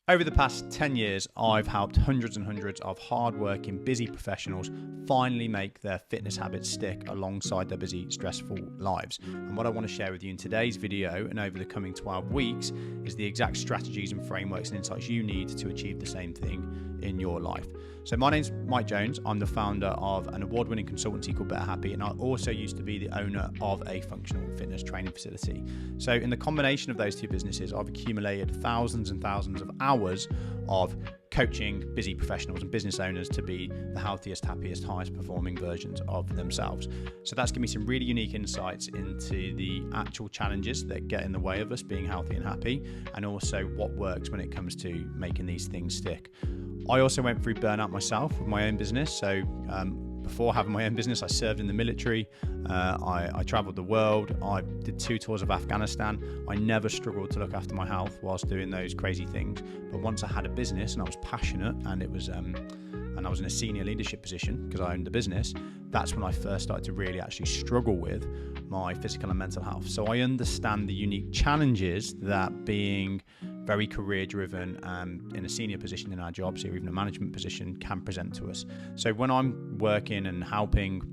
Over the past 10 years, I've helped hundreds and hundreds of hard-working, busy professionals finally make their fitness habits stick alongside their busy, stressful lives. And what I want to share with you in today's video and over the coming 12 weeks is the exact strategies and frameworks and insights you need to achieve the same thing in your life. So my name's Mike Jones. I'm the founder of an award-winning consultancy called Better Happy, and I also used to be the owner of a functional fitness training facility. So in the combination of those two businesses, I've accumulated thousands and thousands of hours of coaching busy professionals and business owners to be the healthiest, happiest, highest performing versions of themselves. So that's given me some really unique insights into the actual challenges that get in the way of us being healthy and happy, and also what works when it comes to making these things stick. I also went through burnout myself with my own business. So before having my own business, I served in the military. I traveled the world. I did 2 tours of Afghanistan. I never struggled to look after my health whilst doing those crazy things. But once I had a business and I was passionate, and it was, and I was in a senior leadership position because I owned the business, that's when I first started to really actually struggle with my physical and mental health. So I understand the unique challenges that being very career driven and in a senior position in our jobs, or even a management position, can present to us. So when I'm working and helping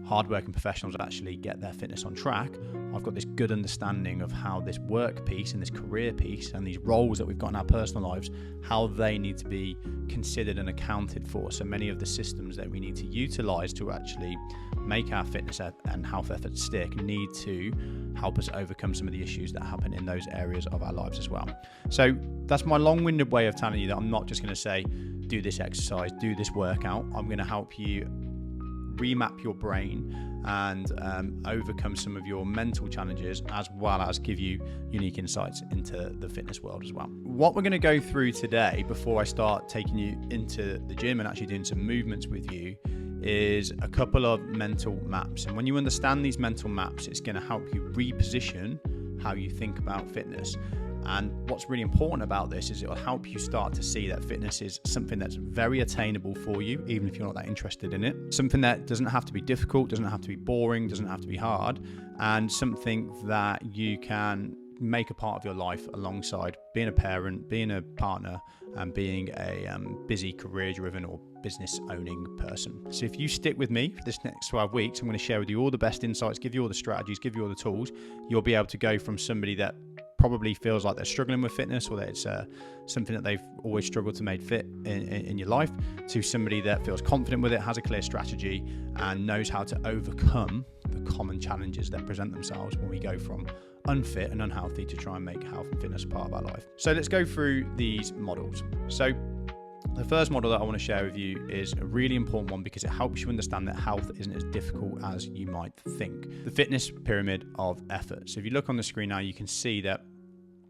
hardworking professionals actually get their fitness on track, I've got this good understanding of how this work piece and this career piece and these roles that we've got in our personal lives, how they need to be considered and accounted for. So many of the systems that we need to utilize to actually make our fitness and health efforts stick need to help us overcome some of the issues that happen in those areas of our lives as well. So that's my long-winded way of telling you that I'm not just going to say, do this exercise, do this workout. I'm going to help you remap your brain and overcome some of your mental challenges, as well as give you unique insights into the fitness world as well. What we're going to go through today, before I start taking you into the gym and actually doing some movements with you, is a couple of mental maps. And when you understand these mental maps, it's going to help you reposition how you think about fitness. And what's really important about this is it will help you start to see that fitness is something that's very attainable for you, even if you're not that interested in it. Something that doesn't have to be difficult, doesn't have to be boring, doesn't have to be hard, and something that you can make a part of your life alongside being a parent, being a partner, and being a busy, career-driven or business-owning person. So if you stick with me for this next 12 weeks, I'm going to share with you all the best insights, give you all the strategies, give you all the tools. You'll be able to go from somebody that probably feels like they're struggling with fitness, or that it's something that they've always struggled to make fit in your life, to somebody that feels confident with it, has a clear strategy, and knows how to overcome the common challenges that present themselves when we go from unfit and unhealthy to try and make health and fitness a part of our life. So let's go through these models. So the first model that I want to share with you is a really important one because it helps you understand that health isn't as difficult as you might think. The fitness pyramid of effort. So if you look on the screen now, you can see that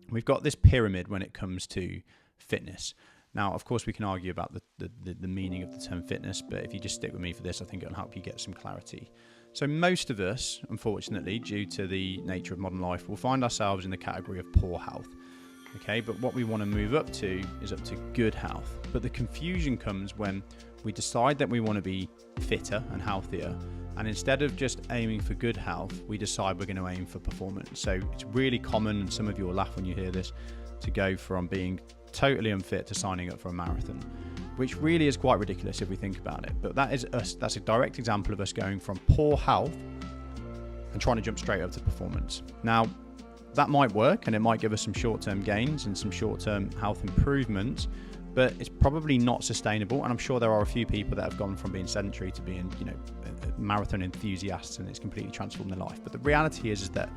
we've got this pyramid when it comes to fitness. Now, of course, we can argue about the meaning of the term fitness, but if you just stick with me for this, I think it'll help you get some clarity. So most of us, unfortunately, due to the nature of modern life, will find ourselves in the category of poor health. Okay, but what we want to move up to is up to good health. But the confusion comes when we decide that we want to be fitter and healthier, and instead of just aiming for good health, we decide we're going to aim for performance. So it's really common, and some of you will laugh when you hear this, to go from being totally unfit to signing up for a marathon, which really is quite ridiculous if we think about it. But that is us. That's a direct example of us going from poor health and trying to jump straight up to performance. Now, that might work, and it might give us some short-term gains and some short-term health improvements, but it's probably not sustainable. And I'm sure there are a few people that have gone from being sedentary to being, marathon enthusiasts, and it's completely transformed their life. But the reality is that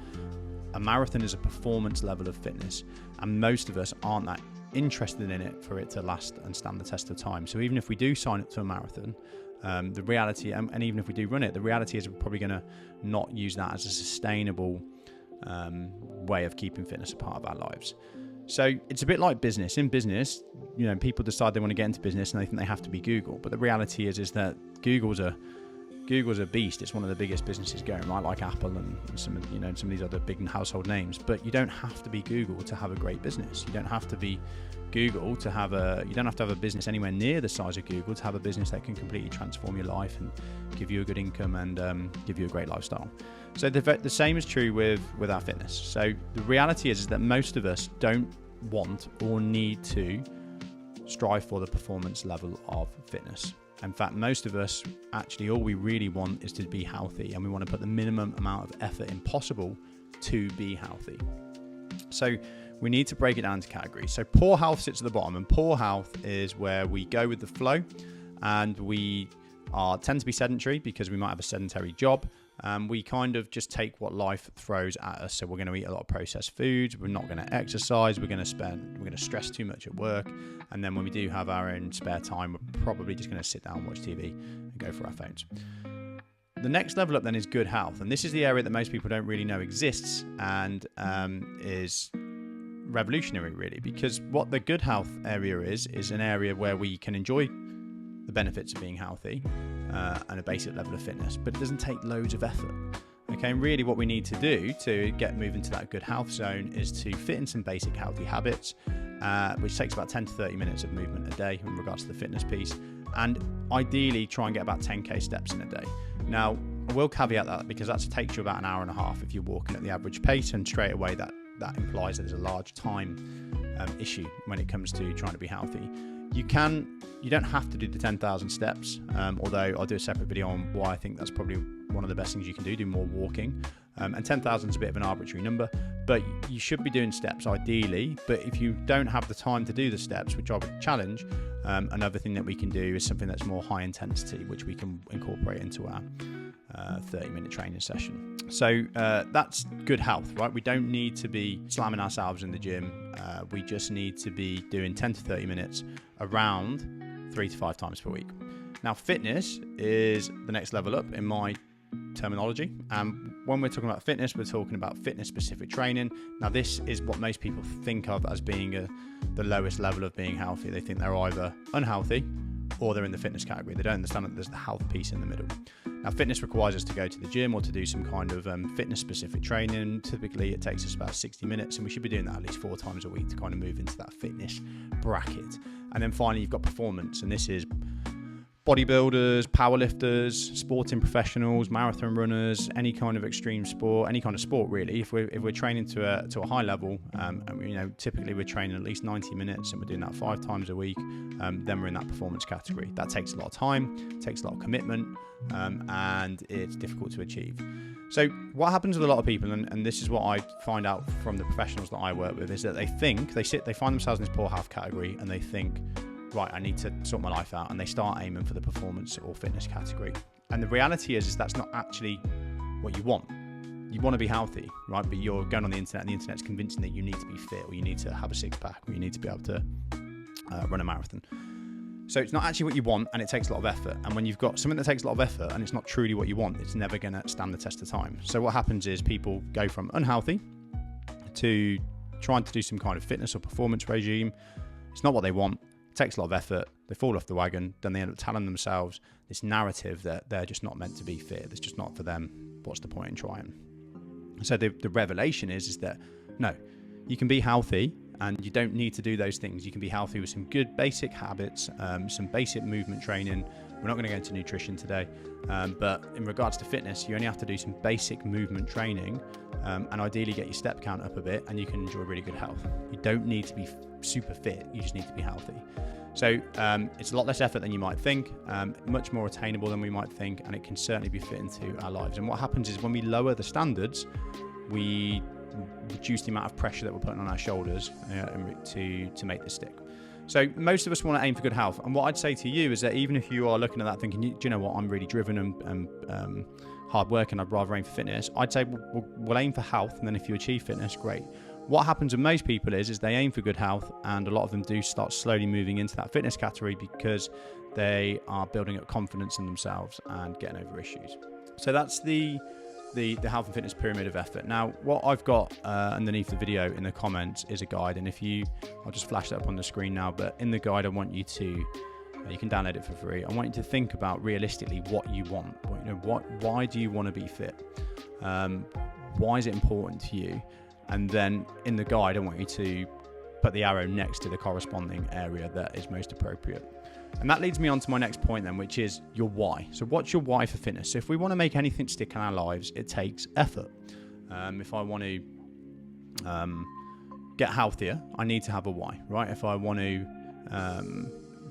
a marathon is a performance level of fitness, and most of us aren't that interested in it for it to last and stand the test of time. So even if we do sign up to a marathon, the reality, and even if we do run it, the reality is we're probably going to not use that as a sustainable way of keeping fitness a part of our lives. So it's a bit like business. In business, people decide they want to get into business and they think they have to be Google. But the reality is that Google's a beast. It's one of the biggest businesses going, right? Like Apple and some of these other big household names. But you don't have to be Google to have a great business. You don't have to be Google to have a business anywhere near the size of Google to have a business that can completely transform your life and give you a good income and give you a great lifestyle. So the same is true with our fitness. So the reality is that most of us don't want or need to strive for the performance level of fitness. In fact, most of us, actually, all we really want is to be healthy, and we want to put the minimum amount of effort in possible to be healthy. So we need to break it down into categories. So poor health sits at the bottom, and poor health is where we go with the flow, and we tend to be sedentary because we might have a sedentary job. We kind of just take what life throws at us. So we're going to eat a lot of processed foods. We're not going to exercise. We're going to stress too much at work. And then when we do have our own spare time, we're probably just going to sit down and watch TV and go for our phones. The next level up then is good health. And this is the area that most people don't really know exists, and is revolutionary really, because what the good health area is an area where we can enjoy the benefits of being healthy and a basic level of fitness, but it doesn't take loads of effort. Okay, and really what we need to do to get moving to that good health zone is to fit in some basic healthy habits, which takes about 10 to 30 minutes of movement a day in regards to the fitness piece, and ideally try and get about 10k steps in a day. Now, I will caveat that because that takes you about an hour and a half if you're walking at the average pace, and straight away that implies that there's a large time issue when it comes to trying to be healthy. You don't have to do the 10,000 steps, although I'll do a separate video on why I think that's probably one of the best things you can do more walking. And 10,000 is a bit of an arbitrary number, but you should be doing steps ideally. But if you don't have the time to do the steps, which I would challenge, another thing that we can do is something that's more high intensity, which we can incorporate into our 30-minute training session. So that's good health, right? We don't need to be slamming ourselves in the gym. We just need to be doing 10 to 30 minutes around 3 to 5 times per week. Now, fitness is the next level up in my terminology. When we're talking about fitness, we're talking about fitness-specific training. Now, this is what most people think of as being the lowest level of being healthy. They think they're either unhealthy or they're in the fitness category. They don't understand that there's the health piece in the middle. Now, fitness requires us to go to the gym or to do some kind of fitness-specific training. Typically, it takes us about 60 minutes, and we should be doing that at least 4 times a week to kind of move into that fitness bracket. And then finally, you've got performance, and this is bodybuilders, powerlifters, sporting professionals, marathon runners, any kind of extreme sport, any kind of sport really. If we're training to a high level, and typically we're training at least 90 minutes, and we're doing that 5 times a week, then we're in that performance category. That takes a lot of time, takes a lot of commitment, and it's difficult to achieve. So what happens with a lot of people, and this is what I find out from the professionals that I work with, is that they find themselves in this poor health category, and they think, right, I need to sort my life out, and they start aiming for the performance or fitness category. And the reality is that's not actually what you want. You want to be healthy, right? But you're going on the internet, and the internet's convincing that you need to be fit, or you need to have a 6-pack, or you need to be able to run a marathon. So it's not actually what you want, and it takes a lot of effort. And when you've got something that takes a lot of effort and it's not truly what you want, it's never going to stand the test of time. So what happens is people go from unhealthy to trying to do some kind of fitness or performance regime. It's not what they want. It takes a lot of effort. They fall off the wagon. Then they end up telling themselves this narrative that they're just not meant to be fit. It's just not for them. What's the point in trying? So the revelation is that no, you can be healthy, and you don't need to do those things. You can be healthy with some good basic habits, some basic movement training. We're not going to go into nutrition today, but in regards to fitness, you only have to do some basic movement training, and ideally get your step count up a bit, and you can enjoy really good health. You don't need to be super fit. You just need to be healthy. So it's a lot less effort than you might think, much more attainable than we might think, and it can certainly be fit into our lives. And what happens is when we lower the standards, we reduce the amount of pressure that we're putting on our shoulders to make this stick. So most of us want to aim for good health, and what I'd say to you is that even if you are looking at that thinking, do you know what, I'm really driven and hard working, I'd rather aim for fitness, I'd say we'll aim for health, and then if you achieve fitness, great. What happens with most people is they aim for good health, and a lot of them do start slowly moving into that fitness category because they are building up confidence in themselves and getting over issues. So that's the health and fitness pyramid of effort. Now, what I've got underneath the video in the comments is a guide, and I'll just flash that up on the screen now, but in the guide I want you to, you can download it for free. I want you to think about realistically what you want. Why do you want to be fit? Why is it important to you? And then in the guide, I want you to put the arrow next to the corresponding area that is most appropriate. And that leads me on to my next point then, which is your why. So what's your why for fitness? So if we want to make anything stick in our lives, it takes effort. If I want to get healthier, I need to have a why, right? If I want to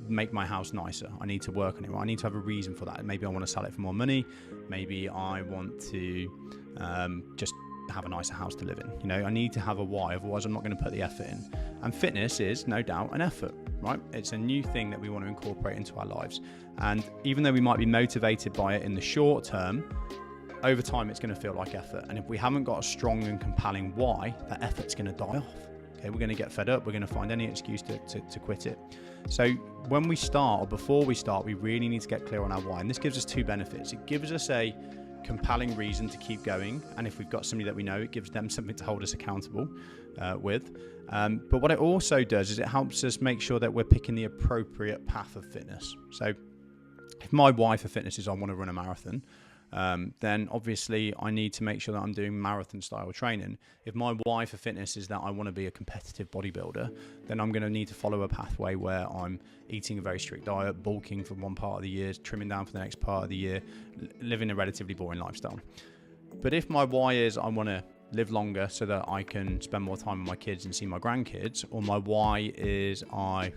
make my house nicer. I need to work on it. I need to have a reason for that. Maybe I want to sell it for more money. Maybe I want to just have a nicer house to live in. You know, I need to have a why, otherwise I'm not going to put the effort in. And fitness is no doubt an effort, right? It's a new thing that we want to incorporate into our lives. And even though we might be motivated by it in the short term, over time it's going to feel like effort. And if we haven't got a strong and compelling why, that effort's going to die off. Okay, we're going to get fed up. We're going to find any excuse to quit it. So when we start, or before we start, we really need to get clear on our why. And this gives us two benefits. It gives us a compelling reason to keep going, and if we've got somebody that we know, it gives them something to hold us accountable with. But what it also does is it helps us make sure that we're picking the appropriate path of fitness. So if my why for fitness is I want to run a marathon, then obviously I need to make sure that I'm doing marathon style training. If my why for fitness is that I want to be a competitive bodybuilder, then I'm going to need to follow a pathway where I'm eating a very strict diet, bulking for one part of the year, trimming down for the next part of the year, living a relatively boring lifestyle. But if my why is I want to live longer so that I can spend more time with my kids and see my grandkids, or my why is I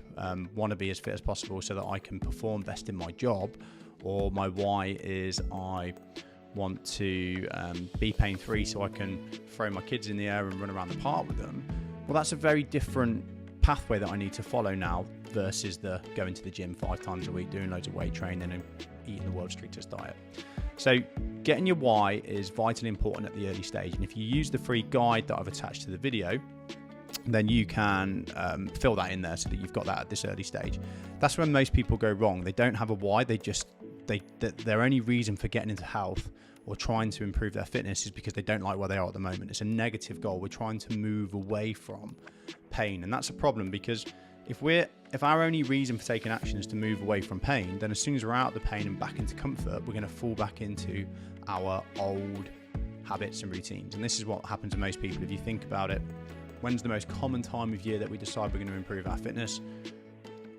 want to be as fit as possible so that I can perform best in my job, or my why is I want to be pain-free so I can throw my kids in the air and run around the park with them, well, that's a very different pathway that I need to follow now versus the going to the gym 5 times a week, doing loads of weight training and eating the world's strictest diet. So getting your why is vitally important at the early stage. And if you use the free guide that I've attached to the video, then you can fill that in there so that you've got that at this early stage. That's when most people go wrong. They don't have a why. Their only reason for getting into health or trying to improve their fitness is because they don't like where they are at the moment. It's a negative goal. We're trying to move away from pain. And that's a problem, because if our only reason for taking action is to move away from pain, then as soon as we're out of the pain and back into comfort, we're going to fall back into our old habits and routines. And this is what happens to most people. If you think about it, when's the most common time of year that we decide we're going to improve our fitness?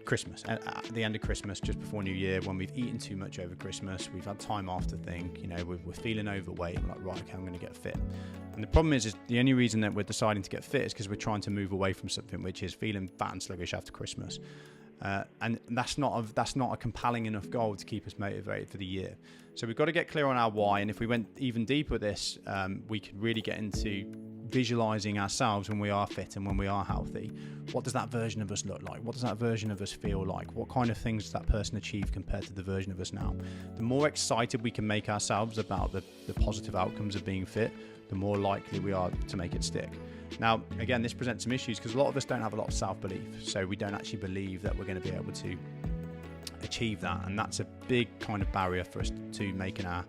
Christmas, at the end of Christmas, just before New Year, when we've eaten too much over Christmas, we've had time off to think, you know, we're feeling overweight, and we're like, right, okay, I'm going to get fit. And the problem is the only reason that we're deciding to get fit is because we're trying to move away from something, which is feeling fat and sluggish after Christmas. And that's not a compelling enough goal to keep us motivated for the year. So we've got to get clear on our why. And if we went even deeper with this, we could really get into visualizing ourselves when we are fit and when we are healthy. What does that version of us look like? What does that version of us feel like? What kind of things does that person achieve compared to the version of us now? The more excited we can make ourselves about the positive outcomes of being fit, the more likely we are to make it stick. Now, again, this presents some issues because a lot of us don't have a lot of self-belief. So we don't actually believe that we're going to be able to achieve that. And that's a big kind of barrier for us to making our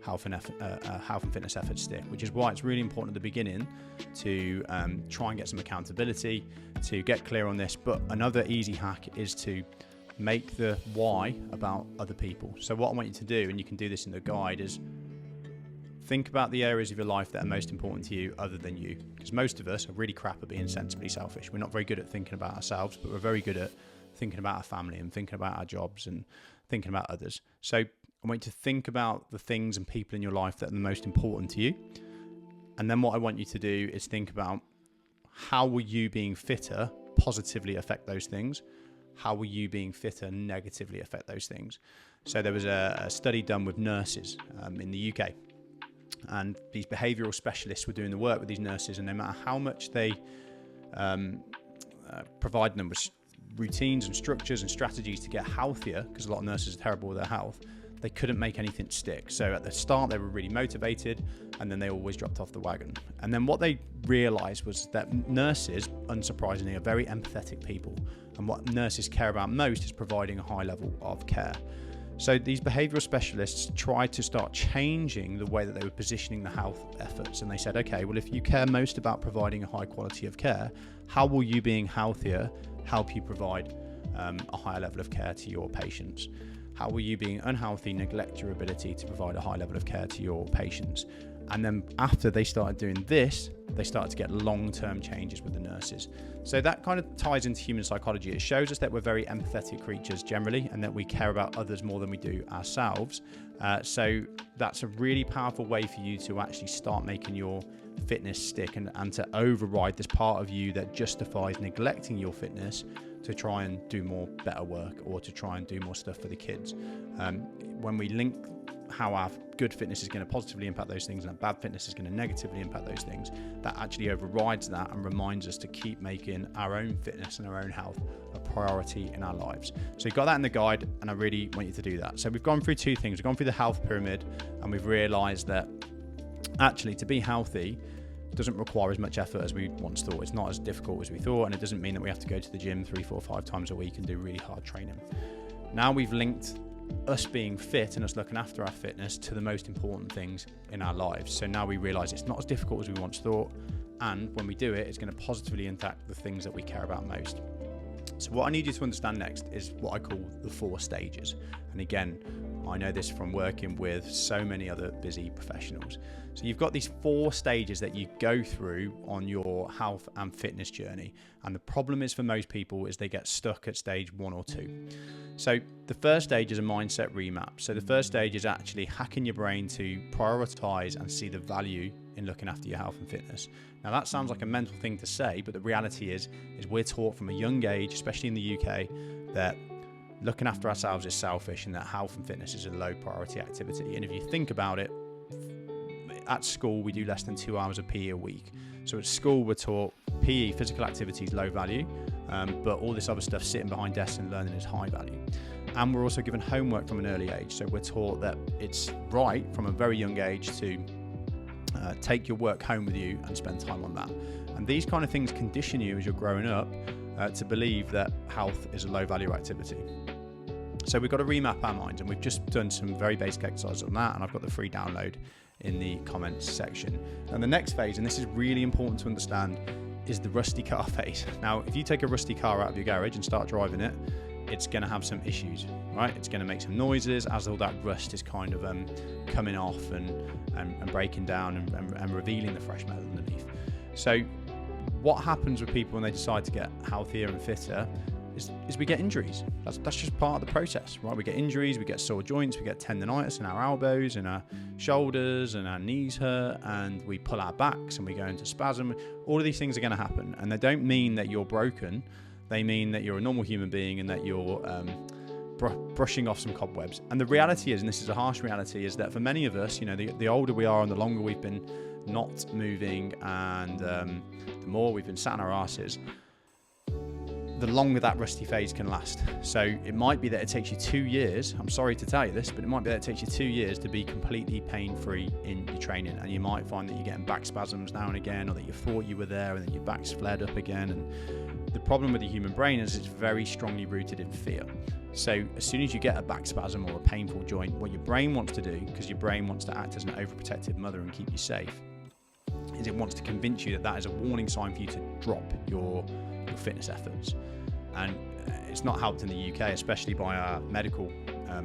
health and fitness efforts stick, which is why it's really important at the beginning to try and get some accountability, to get clear on this. But another easy hack is to make the why about other people. So what I want you to do, and you can do this in the guide, is think about the areas of your life that are most important to you other than you. Because most of us are really crap at being sensibly selfish. We're not very good at thinking about ourselves, but we're very good at thinking about our family and thinking about our jobs and thinking about others. So I want you to think about the things and people in your life that are the most important to you. And then what I want you to do is think about, how will you being fitter positively affect those things? How will you being fitter negatively affect those things? So there was a study done with nurses in the UK. And these behavioural specialists were doing the work with these nurses, and no matter how much they provide them with routines and structures and strategies to get healthier, because a lot of nurses are terrible with their health, they couldn't make anything stick. So at the start, they were really motivated, and then they always dropped off the wagon. And then what they realised was that nurses, unsurprisingly, are very empathetic people. And what nurses care about most is providing a high level of care. So these behavioural specialists tried to start changing the way that they were positioning the health efforts. And they said, okay, well, if you care most about providing a high quality of care, how will you being healthier help you provide a higher level of care to your patients? How will you being unhealthy neglect your ability to provide a high level of care to your patients? And then after they started doing this, they started to get long-term changes with the nurses. So that kind of ties into human psychology. It shows us that we're very empathetic creatures generally, and that we care about others more than we do ourselves. So that's a really powerful way for you to actually start making your fitness stick and to override this part of you that justifies neglecting your fitness to try and do more better work or to try and do more stuff for the kids. When we link how our good fitness is going to positively impact those things and our bad fitness is going to negatively impact those things, that actually overrides that and reminds us to keep making our own fitness and our own health a priority in our lives. So you've got that in the guide, and I really want you to do that. So we've gone through two things. We've gone through the health pyramid, and we've realized that actually to be healthy doesn't require as much effort as we once thought. It's not as difficult as we thought, and it doesn't mean that we have to go to the gym 3, 4, 5 times a week and do really hard training. Now we've linked us being fit and us looking after our fitness to the most important things in our lives. So now we realize it's not as difficult as we once thought, and when we do it, it's going to positively impact the things that we care about most. So what I need you to understand next is what I call the 4 stages. And again, I know this from working with so many other busy professionals. So you've got these 4 stages that you go through on your health and fitness journey. And the problem is for most people is they get stuck at stage 1 or 2. So the first stage is a mindset remap. So the first stage is actually hacking your brain to prioritize and see the value in looking after your health and fitness. Now that sounds like a mental thing to say, but the reality is we're taught from a young age, especially in the UK, that looking after ourselves is selfish and that health and fitness is a low priority activity. And if you think about it, at school we do less than 2 hours of PE a week. So at school we're taught PE, physical activity, is low value, but all this other stuff, sitting behind desks and learning, is high value. And we're also given homework from an early age. So we're taught that it's right from a very young age to take your work home with you and spend time on that. And these kind of things condition you as you're growing up to believe that health is a low value activity. So we've got to remap our minds, and we've just done some very basic exercises on that, and I've got the free download in the comments section. And the next phase, and this is really important to understand, is the rusty car phase. Now, if you take a rusty car out of your garage and start driving it, it's going to have some issues, right? It's going to make some noises as all that rust is kind of coming off and breaking down and revealing the fresh metal underneath. So what happens with people when they decide to get healthier and fitter is we get injuries. That's just part of the process, right? We get injuries, we get sore joints, we get tendonitis in our elbows and our shoulders, and our knees hurt, and we pull our backs and we go into spasm. All of these things are going to happen, and they don't mean that you're broken. They mean that you're a normal human being and that you're brushing off some cobwebs. And the reality is, and this is a harsh reality, is that for many of us, you know, the older we are and the longer we've been not moving, and the more we've been sat on our asses, the longer that rusty phase can last. So it might be that it takes you 2 years, I'm sorry to tell you this, but it might be that it takes you 2 years to be completely pain-free in your training, and you might find that you're getting back spasms now and again, or that you thought you were there and then your back's flared up again. And the problem with the human brain is it's very strongly rooted in fear. So as soon as you get a back spasm or a painful joint, what your brain wants to do, because your brain wants to act as an overprotective mother and keep you safe, is it wants to convince you that that is a warning sign for you to drop your fitness efforts. And it's not helped in the UK, especially by our medical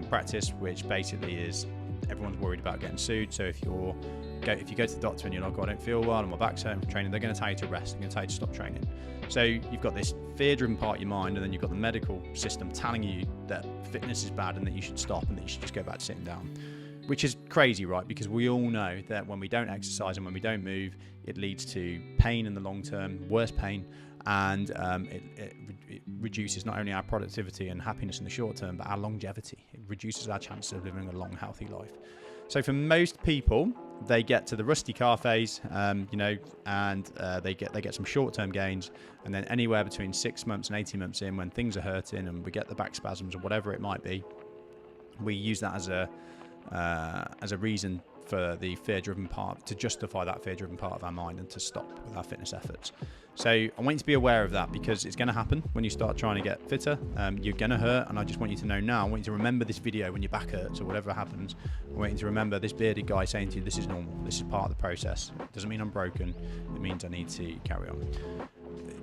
practice, which basically is everyone's worried about getting sued. So if you go to the doctor and you're like, oh, I don't feel well and my back's hurting from training, they're going to tell you to rest. They're going to tell you to stop training. So you've got this fear-driven part of your mind, and then you've got the medical system telling you that fitness is bad and that you should stop and that you should just go back to sitting down, which is crazy, right? Because we all know that when we don't exercise and when we don't move, it leads to pain in the long term, worse pain, and it reduces not only our productivity and happiness in the short term, but our longevity. It reduces our chances of living a long, healthy life. So for most people, they get to the rusty car phase, and they get some short-term gains, and then anywhere between 6 months and 18 months in, when things are hurting and we get the back spasms or whatever it might be, we use that as a reason for the fear-driven part, to justify that fear-driven part of our mind and to stop with our fitness efforts. So I want you to be aware of that, because it's going to happen when you start trying to get fitter. You're going to hurt, and I just want you to know now, I want you to remember this video when your back hurts or whatever happens. I want you to remember this bearded guy saying to you, this is normal, this is part of the process. It doesn't mean I'm broken, it means I need to carry on.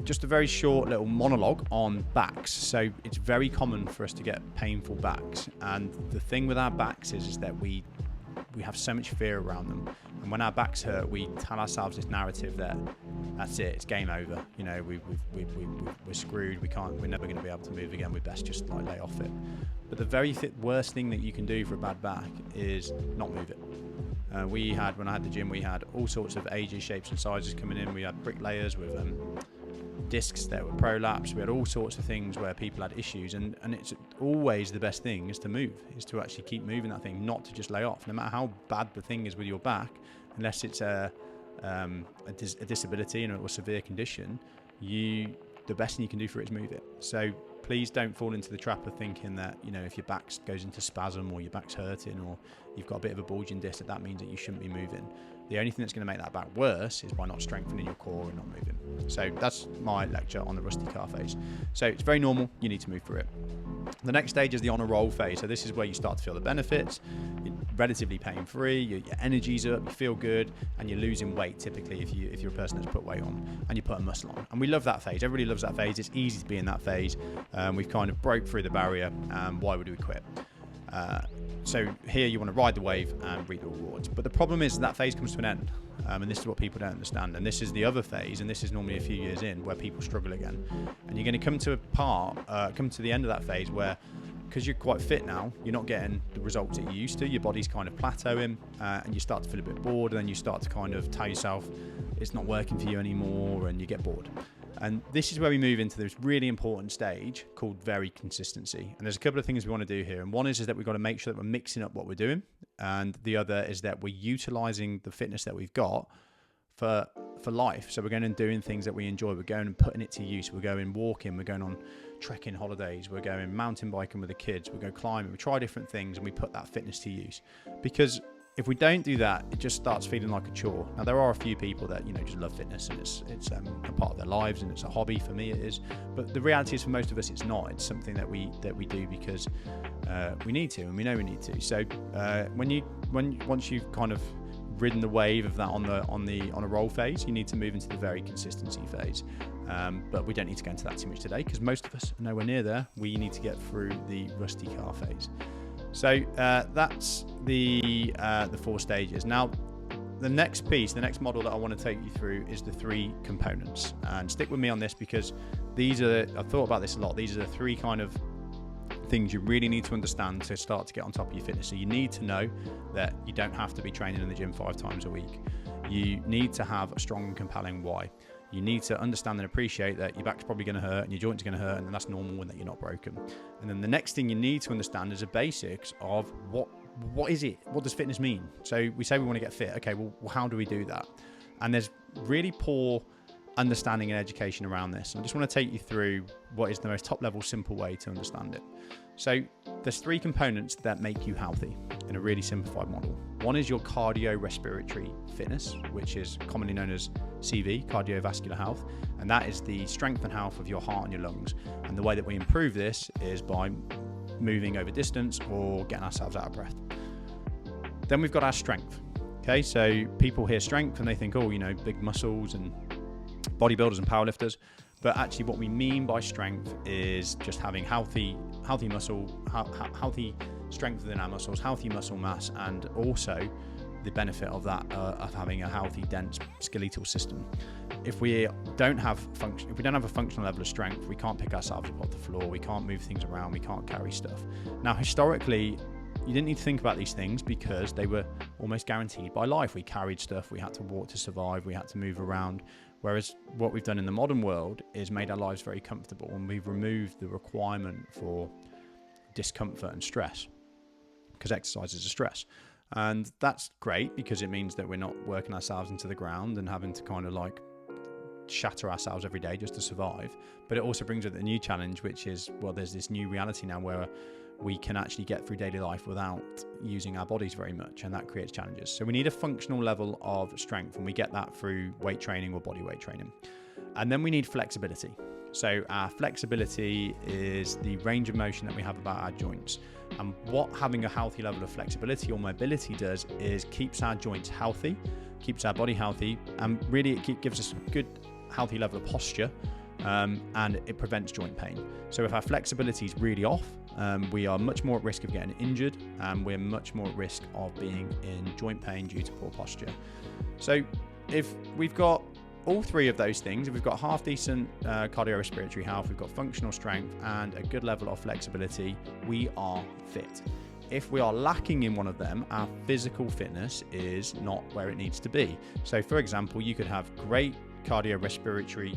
Just a very short little monologue on backs. So it's very common for us to get painful backs, and the thing with our backs is that we have so much fear around them, and when our backs hurt, we tell ourselves this narrative that that's it, it's game over, you know, we're screwed, we're never going to be able to move again, we best just like lay off it. But the very worst thing that you can do for a bad back is not move it. When I had the gym, we had all sorts of ages, shapes and sizes coming in. We had bricklayers with discs that were prolapsed. We had all sorts of things where people had issues, and it's always the best thing is to move, is to actually keep moving that thing, not to just lay off. No matter how bad the thing is with your back, unless it's a disability or a severe condition, the best thing you can do for it is move it. So please don't fall into the trap of thinking that, if your back goes into spasm or your back's hurting or you've got a bit of a bulging disc, that means that you shouldn't be moving. The only thing that's going to make that back worse is by not strengthening your core and not moving. So that's my lecture on the rusty car phase. So it's very normal. You need to move through it. The next stage is the on a roll phase. So this is where you start to feel the benefits. You're relatively pain-free. Your energy's up. You feel good, and you're losing weight. Typically, if you're a person that's put weight on and you put a muscle on, and we love that phase. Everybody loves that phase. It's easy to be in that phase. We've kind of broke through the barrier. Why would we quit? So here you want to ride the wave and reap the rewards. But the problem is that phase comes to an end. And this is what people don't understand. And this is the other phase, and this is normally a few years in, where people struggle again. And you're going to come to the end of that phase where, because you're quite fit now, you're not getting the results that you used to. Your body's kind of plateauing, and you start to feel a bit bored, and then you start to kind of tell yourself it's not working for you anymore, and you get bored. And this is where we move into this really important stage called very consistency. And there's a couple of things we want to do here. And one is that we've got to make sure that we're mixing up what we're doing. And the other is that we're utilizing the fitness that we've got for life. So we're going and doing things that we enjoy. We're going and putting it to use. We're going walking. We're going on trekking holidays. We're going mountain biking with the kids. We go climbing. We try different things and we put that fitness to use. Because if we don't do that, it just starts feeling like a chore. Now, there are a few people that, just love fitness and it's a part of their lives and it's a hobby. For me, it is. But the reality is for most of us, it's not. It's something that we do because we need to, and we know we need to. So once you've kind of ridden the wave of that on a roll phase, you need to move into the very consistency phase. But we don't need to go into that too much today because most of us are nowhere near there. We need to get through the rusty car phase. So that's the 4 stages. Now, the next piece, the next model that I want to take you through is the 3 components. And stick with me on this because I've thought about this a lot. These are the 3 kind of things you really need to understand to start to get on top of your fitness. So you need to know that you don't have to be training in the gym 5 times a week. You need to have a strong and compelling why. You need to understand and appreciate that your back's probably going to hurt and your joints are going to hurt, and that's normal and that you're not broken. And then the next thing you need to understand is the basics of what is it? What does fitness mean? So we say we want to get fit. Okay, well, how do we do that? And there's really poor understanding and education around this. I just want to take you through what is the most top level, simple way to understand it. So there's 3 components that make you healthy in a really simplified model. One is your cardiorespiratory fitness, which is commonly known as CV, cardiovascular health, and that is the strength and health of your heart and your lungs. And the way that we improve this is by moving over distance or getting ourselves out of breath. Then we've got our strength. Okay, so people hear strength and they think, big muscles and bodybuilders and powerlifters. But actually what we mean by strength is just having healthy muscle, healthy strength within our muscles, healthy muscle mass, and also the benefit of that of having a healthy, dense skeletal system. If we don't have a functional level of strength, we can't pick ourselves up off the floor, we can't move things around, we can't carry stuff. Now, historically, you didn't need to think about these things because they were almost guaranteed by life. We carried stuff, we had to walk to survive, we had to move around. Whereas what we've done in the modern world is made our lives very comfortable, and we've removed the requirement for discomfort and stress, because exercise is a stress. And that's great because it means that we're not working ourselves into the ground and having to kind of like shatter ourselves every day just to survive. But it also brings with it a new challenge, which is, there's this new reality now where we can actually get through daily life without using our bodies very much, and that creates challenges. So we need a functional level of strength, and we get that through weight training or body weight training. And then we need flexibility. So our flexibility is the range of motion that we have about our joints. And what having a healthy level of flexibility or mobility does is keeps our joints healthy, keeps our body healthy, and really it gives us a good healthy level of posture, and it prevents joint pain. So if our flexibility is really off, we are much more at risk of getting injured, and we're much more at risk of being in joint pain due to poor posture. So if we've got all 3 of those things, if we've got half decent cardiorespiratory health, we've got functional strength and a good level of flexibility, we are fit. If we are lacking in one of them, our physical fitness is not where it needs to be. So for example, you could have great cardiorespiratory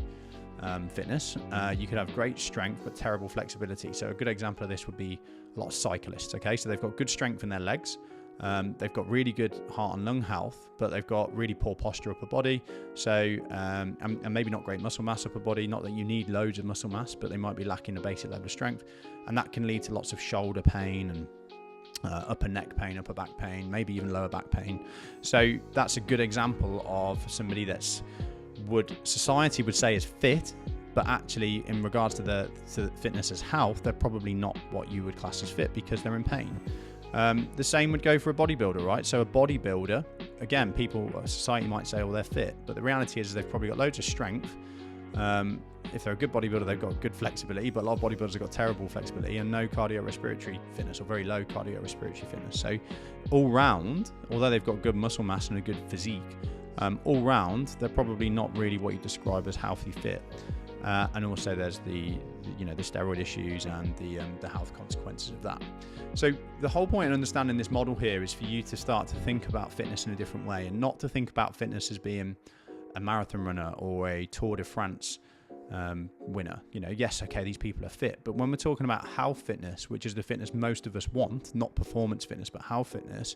fitness. You could have great strength but terrible flexibility. So a good example of this would be a lot of cyclists. Okay, so they've got good strength in their legs. They've got really good heart and lung health, but they've got really poor posture upper body. So, and maybe not great muscle mass upper body. Not that you need loads of muscle mass, but they might be lacking a basic level of strength. And that can lead to lots of shoulder pain and upper neck pain, upper back pain, maybe even lower back pain. So that's a good example of somebody that's society would say is fit, but actually in regards to the fitness as health, they're probably not what you would class as fit because they're in pain. The same would go for a bodybuilder, right? So a bodybuilder, again, society might say, well, they're fit, but the reality is they've probably got loads of strength. If they're a good bodybuilder, they've got good flexibility, but a lot of bodybuilders have got terrible flexibility and no cardiorespiratory fitness, or very low cardiorespiratory fitness. So all round, although they've got good muscle mass and a good physique, all round, they're probably not really what you describe as healthy fit. And also there's the steroid issues and the health consequences of that. So the whole point in understanding this model here is for you to start to think about fitness in a different way, and not to think about fitness as being a marathon runner or a Tour de France winner. Yes, okay, these people are fit, but when we're talking about health fitness, which is the fitness most of us want, not performance fitness, but health fitness,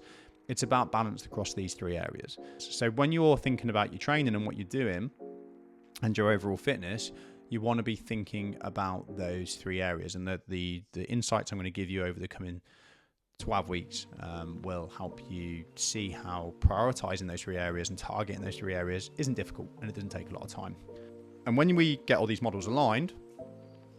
it's about balance across these three areas. So when you're thinking about your training and what you're doing and your overall fitness, you want to be thinking about those three areas, and the insights I'm going to give you over the coming 12 weeks will help you see how prioritizing those three areas and targeting those three areas isn't difficult, and it doesn't take a lot of time. And when we get all these models aligned,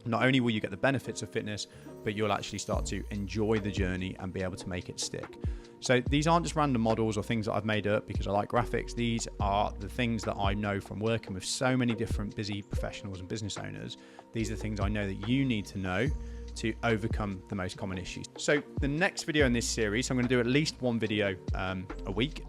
not only will you get the benefits of fitness, but you'll actually start to enjoy the journey and be able to make it stick. So these aren't just random models or things that I've made up because I like graphics. These are the things that I know from working with so many different busy professionals and business owners. These are things I know that you need to know to overcome the most common issues. So the next video in this series, I'm going to do at least one video a week.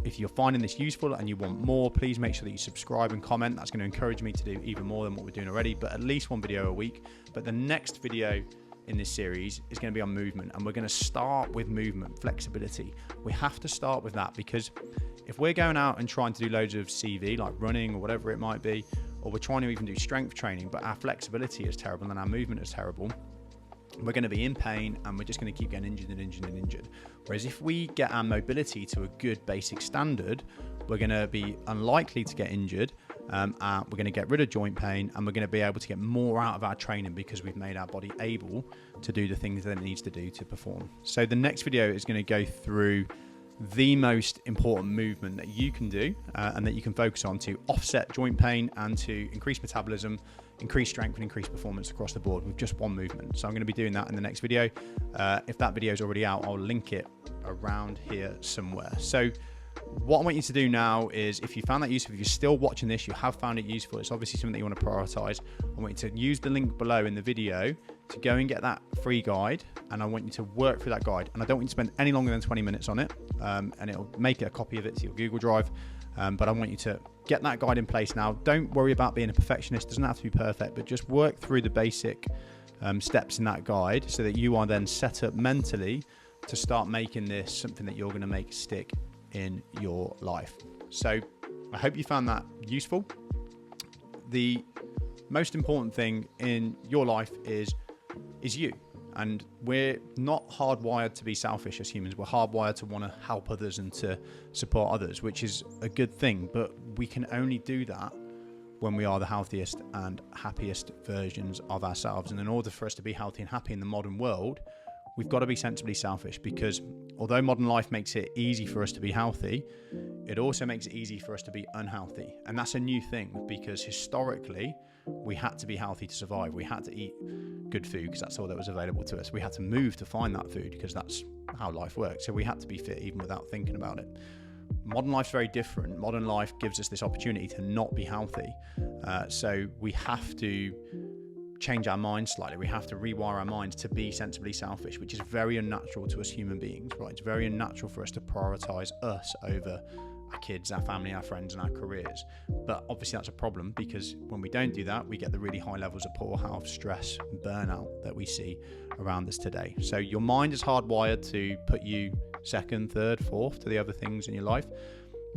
If you're finding this useful and you want more, please make sure that you subscribe and comment. That's going to encourage me to do even more than what we're doing already, but at least one video a week. But the next video in this series is going to be on movement, and we're going to start with movement, flexibility. We have to start with that, because if we're going out and trying to do loads of CV, like running or whatever it might be, or we're trying to even do strength training, but our flexibility is terrible and our movement is terrible, we're going to be in pain and we're just going to keep getting injured and injured and injured. Whereas if we get our mobility to a good basic standard, we're going to be unlikely to get injured, we're going to get rid of joint pain, and we're going to be able to get more out of our training because we've made our body able to do the things that it needs to do to perform. So the next video is going to go through the most important movement that you can do and that you can focus on to offset joint pain and to increase metabolism, increase strength and increase performance across the board with just one movement. So I'm going to be doing that in the next video. If that video is already out, I'll link it around here somewhere. So what I want you to do now is, if you found that useful, if you're still watching this, you have found it useful, it's obviously something that you want to prioritize. I want you to use the link below in the video to go and get that free guide, and I want you to work through that guide. And I don't want you to spend any longer than 20 minutes on it, and it'll make a copy of it to your Google Drive. But I want you to get that guide in place now. Don't worry about being a perfectionist. It doesn't have to be perfect, but just work through the basic steps in that guide so that you are then set up mentally to start making this something that you're going to make stick in your life. So I hope you found that useful. The most important thing in your life is you. And we're not hardwired to be selfish as humans. We're hardwired to want to help others and to support others, which is a good thing. But we can only do that when we are the healthiest and happiest versions of ourselves. And in order for us to be healthy and happy in the modern world, we've got to be sensibly selfish, because although modern life makes it easy for us to be healthy, it also makes it easy for us to be unhealthy. And that's a new thing, because historically, we had to be healthy to survive. We had to eat good food because that's all that was available to us. We had to move to find that food because that's how life works. So we had to be fit even without thinking about it. Modern life's very different. Modern life gives us this opportunity to not be healthy. So we have to change our minds slightly. We have to rewire our minds to be sensibly selfish, which is very unnatural to us human beings, right? It's very unnatural for us to prioritize us over our kids, our family, our friends, and our careers. But obviously that's a problem, because when we don't do that, we get the really high levels of poor health, stress, and burnout that we see around us today. So your mind is hardwired to put you second, third, fourth to the other things in your life.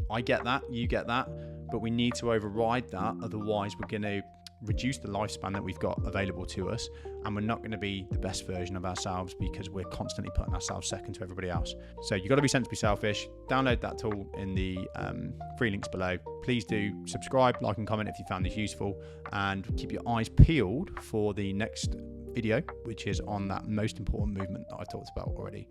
I get that, you get that, but we need to override that. Otherwise, we're going to reduce the lifespan that we've got available to us, and we're not going to be the best version of ourselves because we're constantly putting ourselves second to everybody else. So you've got to be sensibly selfish. Download that tool in the free links below. Please do subscribe, like and comment if you found this useful, and keep your eyes peeled for the next video, which is on that most important movement that I talked about already.